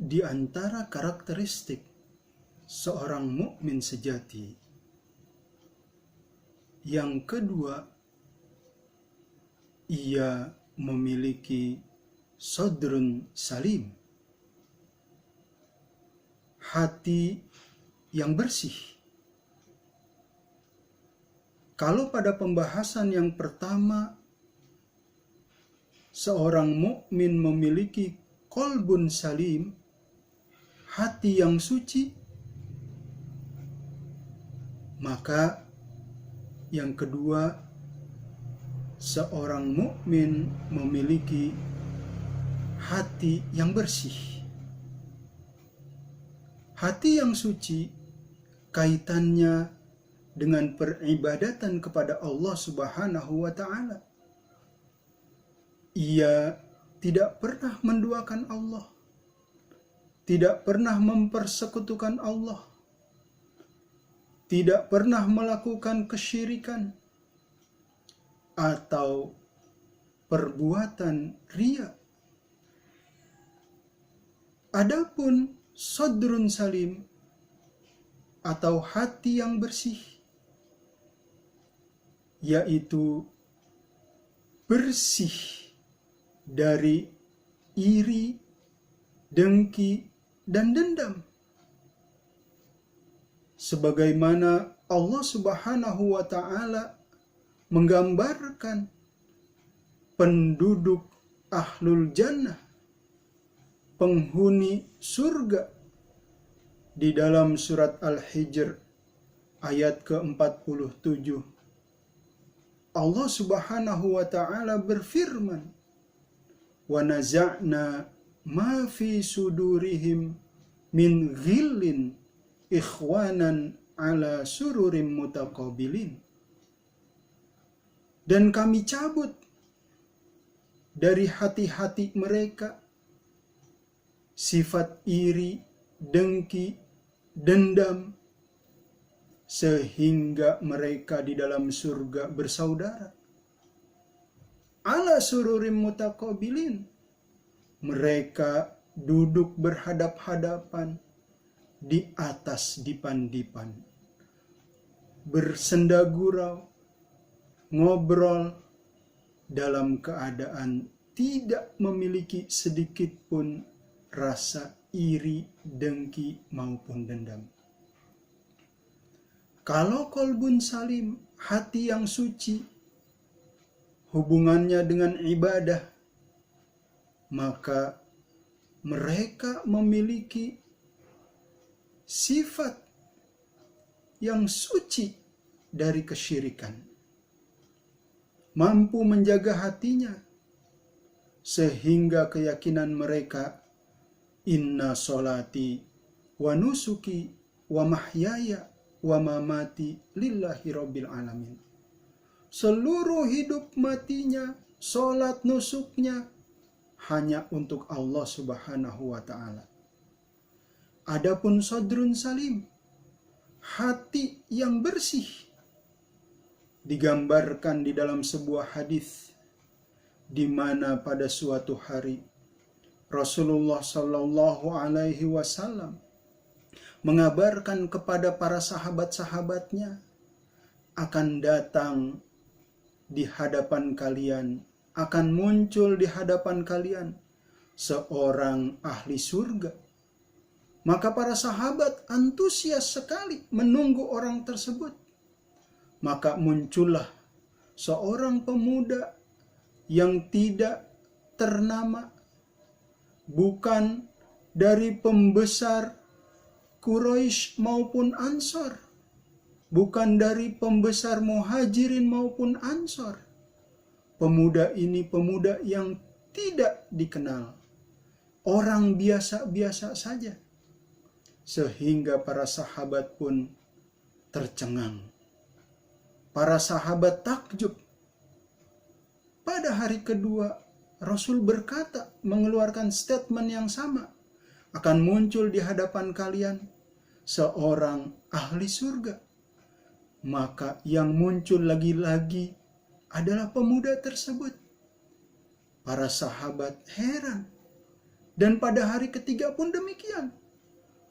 di antara karakteristik seorang mukmin sejati. Yang kedua, ia memiliki sodrun salim, hati yang bersih. Kalau pada pembahasan yang pertama, seorang mukmin memiliki qalbun salim, hati yang suci, maka yang kedua, seorang mukmin memiliki hati yang bersih. Hati yang suci kaitannya dengan peribadatan kepada Allah Subhanahu wa Ta'ala. Ia tidak pernah menduakan Allah, tidak pernah mempersekutukan Allah, tidak pernah melakukan kesyirikan atau perbuatan riya. Adapun sodrun salim atau hati yang bersih, yaitu bersih dari iri, dengki, dan dendam. Sebagaimana Allah Subhanahu wa Ta'ala menggambarkan penduduk ahlul jannah, penghuni surga, di dalam surat Al-Hijr ayat ke-47. Allah Subhanahu wa Ta'ala berfirman, "Wa naza'na ma fi sudurihim min ghillin ikhwanan ala sururim mutaqabilin." Dan kami cabut dari hati-hati mereka sifat iri, dengki, dendam, sehingga mereka di dalam surga bersaudara. Ala sururim mutaqabilin, mereka duduk berhadap-hadapan di atas dipan-dipan, bersenda gurau, ngobrol dalam keadaan tidak memiliki sedikit pun rasa iri, dengki, maupun dendam. Kalau qalbun salim, hati yang suci, hubungannya dengan ibadah, maka mereka memiliki sifat yang suci dari kesyirikan. Mampu menjaga hatinya, sehingga keyakinan mereka, inna solati wa nusuki wa mahyaya wa mamati lillahi rabbil alamin. Seluruh hidup matinya, solat nusuknya, hanya untuk Allah Subhanahu wa Ta'ala. Adapun sodrun salim, hati yang bersih, digambarkan di dalam sebuah hadis di mana pada suatu hari Rasulullah Shallallahu Alaihi Wasallam mengabarkan kepada para sahabat-sahabatnya, akan datang di hadapan kalian, akan muncul di hadapan kalian seorang ahli surga. Maka para sahabat antusias sekali menunggu orang tersebut. Maka muncullah seorang pemuda yang tidak ternama, bukan dari pembesar Quraisy maupun Ansor, bukan dari pembesar Muhajirin maupun Ansor. Pemuda ini pemuda yang tidak dikenal, orang biasa-biasa saja, sehingga para sahabat pun tercengang. Para sahabat takjub. Pada hari kedua, Rasul berkata, mengeluarkan statement yang sama, akan muncul di hadapan kalian seorang ahli surga. Maka yang muncul lagi-lagi adalah pemuda tersebut. Para sahabat heran. Dan pada hari ketiga pun demikian.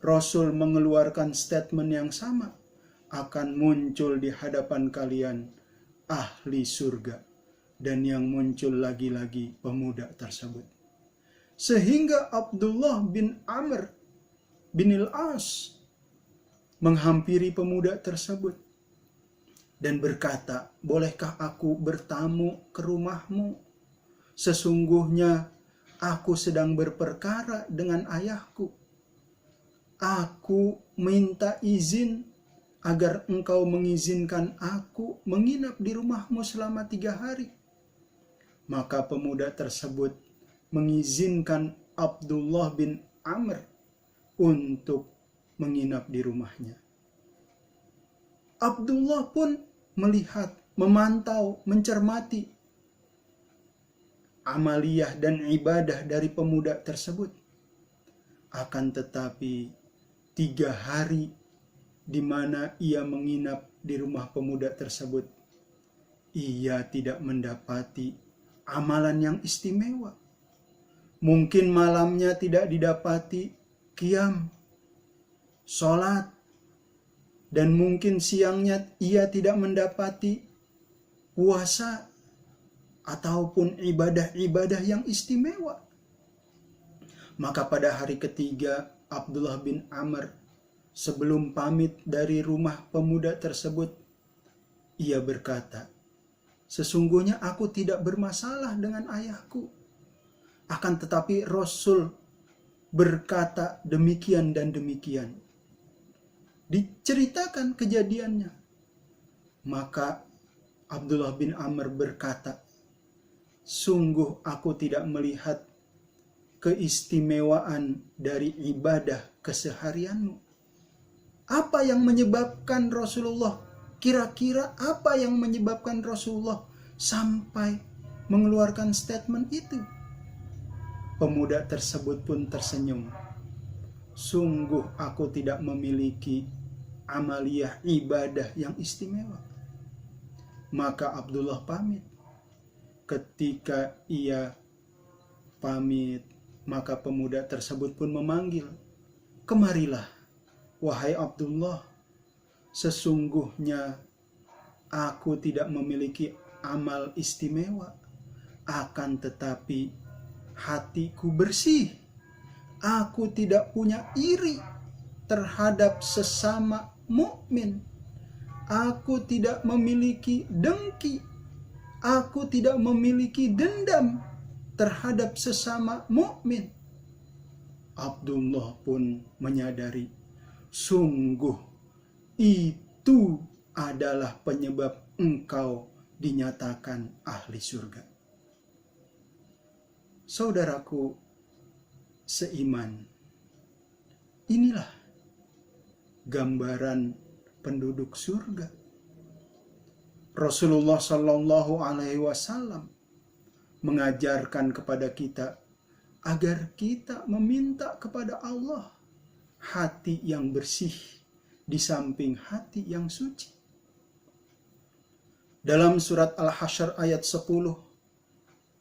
Rasul mengeluarkan statement yang sama. Akan muncul di hadapan kalian ahli surga. Dan yang muncul lagi-lagi pemuda tersebut. Sehingga Abdullah bin Amr bin Al-As menghampiri pemuda tersebut dan berkata, bolehkah aku bertamu ke rumahmu? Sesungguhnya aku sedang berperkara dengan ayahku. Aku minta izin agar engkau mengizinkan aku menginap di rumahmu selama 3 hari. Maka pemuda tersebut mengizinkan Abdullah bin Amr untuk menginap di rumahnya. Abdullah pun melihat, memantau, mencermati amaliyah dan ibadah dari pemuda tersebut. Akan tetapi 3 hari di mana ia menginap di rumah pemuda tersebut, ia tidak mendapati amalan yang istimewa. Mungkin malamnya tidak didapati qiyam, sholat, dan mungkin siangnya ia tidak mendapati puasa ataupun ibadah-ibadah yang istimewa. Maka pada hari ketiga, Abdullah bin Amr sebelum pamit dari rumah pemuda tersebut, ia berkata, sesungguhnya aku tidak bermasalah dengan ayahku. Akan tetapi Rasul berkata demikian dan demikian. Diceritakan kejadiannya. Maka Abdullah bin Amr berkata, sungguh aku tidak melihat keistimewaan dari ibadah keseharianmu. Apa yang menyebabkan Rasulullah, kira-kira apa yang menyebabkan Rasulullah sampai mengeluarkan statement itu? Pemuda tersebut pun tersenyum. Sungguh aku tidak memiliki amaliyah ibadah yang istimewa. Maka Abdullah pamit. Ketika ia pamit, maka pemuda tersebut pun memanggil, kemarilah, wahai Abdullah, sesungguhnya aku tidak memiliki amal istimewa, akan tetapi hatiku bersih. Aku tidak punya iri terhadap sesama mukmin. Aku tidak memiliki dengki. Aku tidak memiliki dendam terhadap sesama mukmin. Abdullah pun menyadari, sungguh itu adalah penyebab engkau dinyatakan ahli surga. Saudaraku seiman, inilah gambaran penduduk surga. Rasulullah Shallallahu Alaihi Wasallam mengajarkan kepada kita agar kita meminta kepada Allah hati yang bersih di samping hati yang suci. Dalam surat Al-Hasyr ayat 10,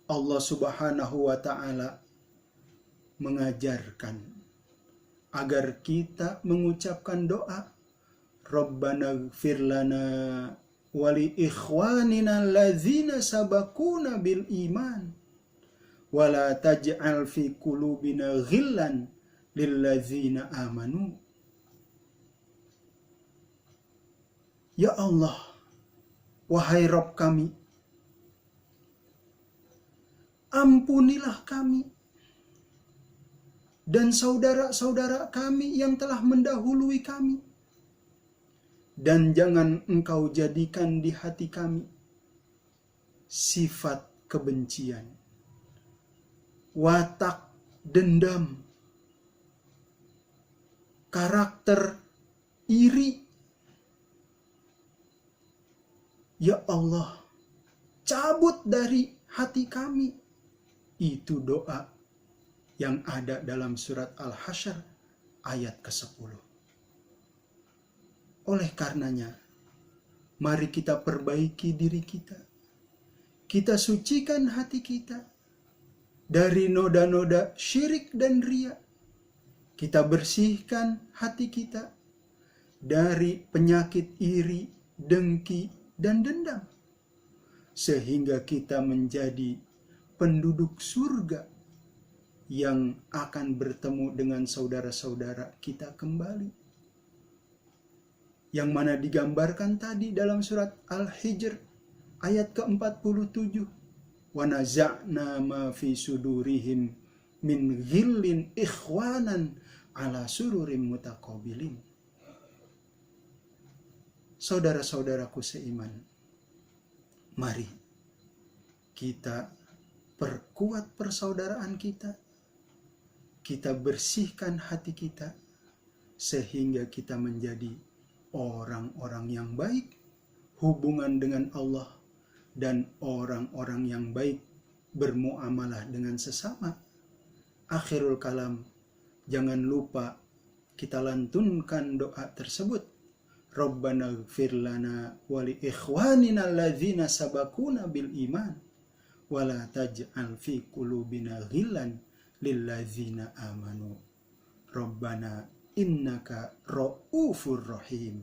Allah Subhanahu wa Ta'ala mengajarkan agar kita mengucapkan doa, Rabbana ighfir lana wa li ikhwanina alladzina sabaquna bil iman wa la taj'al fi qulubina ghillan lil ladzina amanu. Ya Allah, wahai Rabb kami, ampunilah kami dan saudara-saudara kami yang telah mendahului kami. Dan jangan engkau jadikan di hati kami sifat kebencian, watak dendam, karakter iri. Ya Allah, cabut dari hati kami. Itu doa yang ada dalam surat Al-Hasyr ayat ke-10. Oleh karenanya, mari kita perbaiki diri kita. Kita sucikan hati kita. dari noda-noda syirik dan riya. Kita bersihkan hati kita dari penyakit iri, dengki, dan dendam. Sehingga kita menjadi penduduk surga yang akan bertemu dengan saudara-saudara kita kembali. Yang mana digambarkan tadi dalam surat Al-Hijr ayat ke-47. Wa naza'na ma fi sudurihim min ghillin ikhwanan ala sururim mutaqabilin. Saudara-saudaraku seiman, mari kita perkuat persaudaraan kita. Kita bersihkan hati kita sehingga kita menjadi orang-orang yang baik, hubungan dengan Allah, dan orang-orang yang baik bermuamalah dengan sesama. Akhirul kalam, jangan lupa kita lantunkan doa tersebut. Rabbana ighfir lana wa li ikhwanina alladzina sabaquna bil iman wa la taj'al fi qulubina ghillan lil ladzina amanu. Rabbana innaka ra'ufur rahim.